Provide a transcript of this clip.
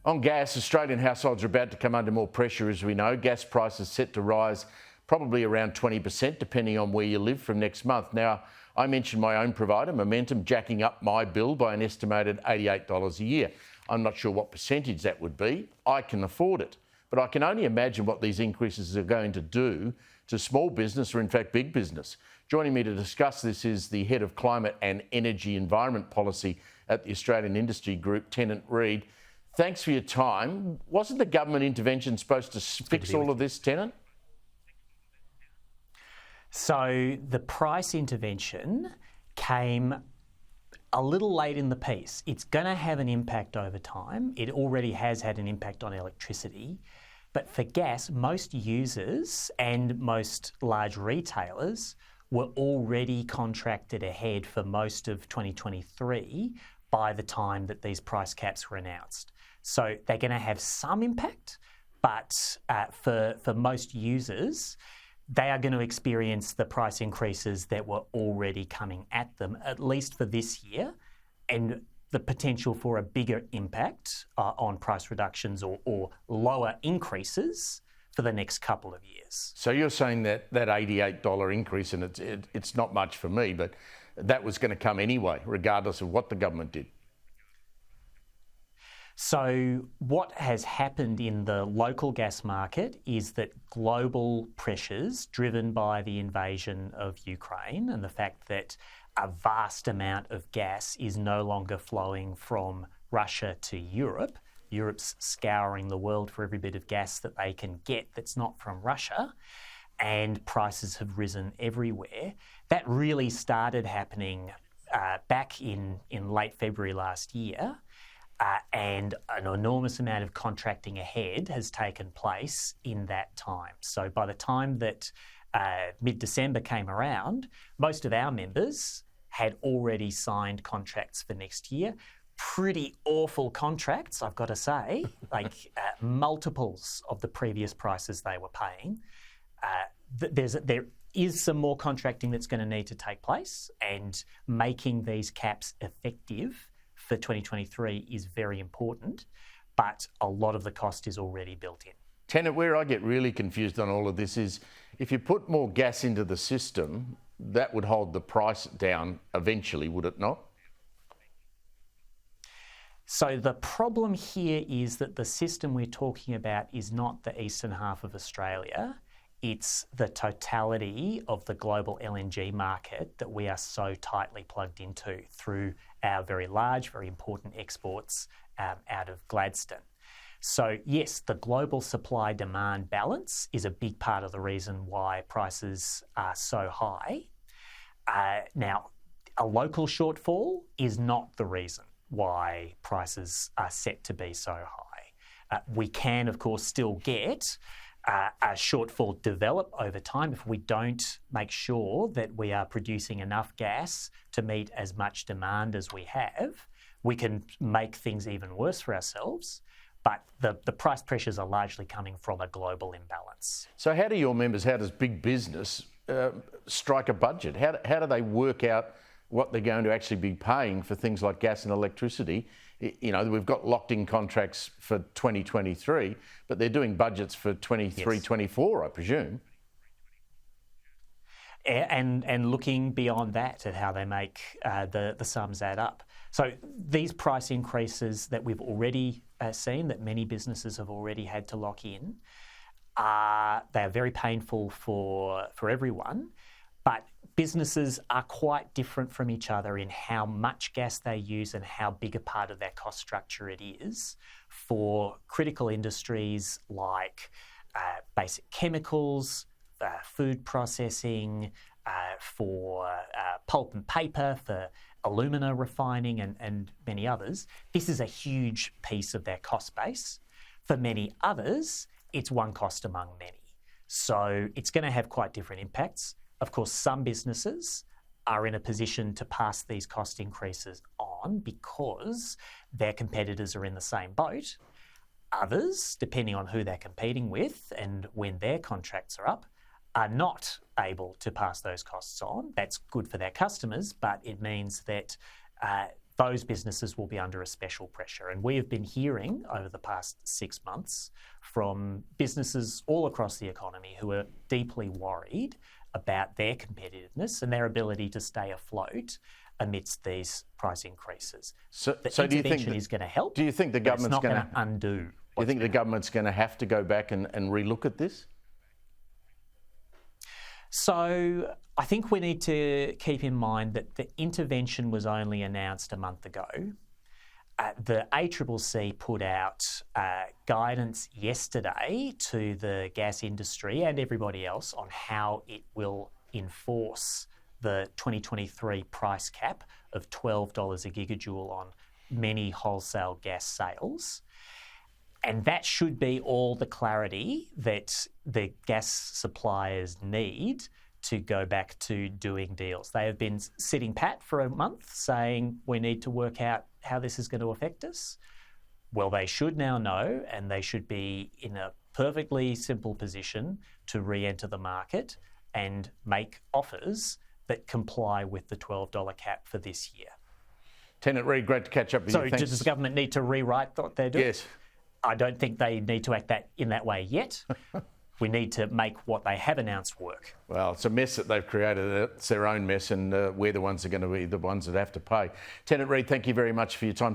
On gas, Australian households are about to come under more pressure, as we know. Gas prices set to rise probably around 20%, depending on where you live, from next month. Now, I mentioned my own provider, Momentum, jacking up my bill by an estimated $88 a year. I'm not sure what percentage that would be. I can afford it. But I can only imagine what these increases are going to do to small business, or in fact big business. Joining me to discuss this is the Head of Climate and Energy Environment Policy at the Australian Industry Group, Tennant. Thanks for your time. Wasn't the government intervention supposed to fix all of this, Tennant? So the price intervention came a little late in the piece. It's going to have an impact over time. It already has had an impact on electricity. But for gas, most users and most large retailers were already contracted ahead for most of 2023 by the time that these price caps were announced. So they're going to have some impact, but for most users, they are going to experience the price increases that were already coming at them, at least for this year, and the potential for a bigger impact on price reductions or lower increases for the next couple of years. So you're saying that $88 increase, and it's not much for me, but that was going to come anyway, regardless of what the government did. So what has happened in the local gas market is that global pressures driven by the invasion of Ukraine and the fact that a vast amount of gas is no longer flowing from Russia to Europe. Europe's scouring the world for every bit of gas that they can get that's not from Russia, and prices have risen everywhere. That really started happening back in late February last year. And an enormous amount of contracting ahead has taken place in that time. So by the time that mid-December came around, most of our members had already signed contracts for next year. Pretty awful contracts, I've got to say, like multiples of the previous prices they were paying. There is some more contracting that's going to need to take place, and making these caps effective for 2023 is very important, but a lot of the cost is already built in. Tennant, where I get really confused on all of this is if you put more gas into the system, that would hold the price down eventually, would it not? So the problem here is that the system we're talking about is not the eastern half of Australia. It's the totality of the global LNG market that we are so tightly plugged into through our very large, very important exports out of Gladstone. So yes, the global supply-demand balance is a big part of the reason why prices are so high. Now, a local shortfall is not the reason why prices are set to be so high. We can, of course, still get a shortfall develop over time if we don't make sure that we are producing enough gas to meet as much demand as we have. We can make things even worse for ourselves, but the price pressures are largely coming from a global imbalance. So how do your members, how does big business strike a budget? How do they work out what they're going to actually be paying for things like gas and electricity? You know, we've got locked-in contracts for 2023, but they're doing budgets for 23, yes. 24, I presume. And looking beyond that at how they make the sums add up. So these price increases that we've already seen, that many businesses have already had to lock in, they are very painful for everyone. But businesses are quite different from each other in how much gas they use and how big a part of their cost structure it is. For critical industries like basic chemicals, food processing, for pulp and paper, for alumina refining and many others, this is a huge piece of their cost base. For many others, it's one cost among many. So it's going to have quite different impacts. Of course, some businesses are in a position to pass these cost increases on because their competitors are in the same boat. Others, depending on who they're competing with and when their contracts are up, are not able to pass those costs on. That's good for their customers, but it means that those businesses will be under a special pressure. And we have been hearing over the past 6 months from businesses all across the economy who are deeply worried about their competitiveness and their ability to stay afloat amidst these price increases. So the do you intervention think is going to help. Do you think the government's going to undo? Do you think the government's going to have to go back and relook at this? So I think we need to keep in mind that the intervention was only announced a month ago. The ACCC put out guidance yesterday to the gas industry and everybody else on how it will enforce the 2023 price cap of $12 a gigajoule on many wholesale gas sales. And that should be all the clarity that the gas suppliers need to go back to doing deals. They have been sitting pat for a month saying we need to work out how this is going to affect us. Well, they should now know, and they should be in a perfectly simple position to re-enter the market and make offers that comply with the $12 cap for this year. Tennant Reid, great to catch up with you. So does the government need to rewrite what they're doing? Yes. I don't think they need to act in that way yet. We need to make what they have announced work. Well, it's a mess that they've created. It's their own mess, and we're the ones that are going to be the ones that have to pay. Tennant Reid, thank you very much for your time.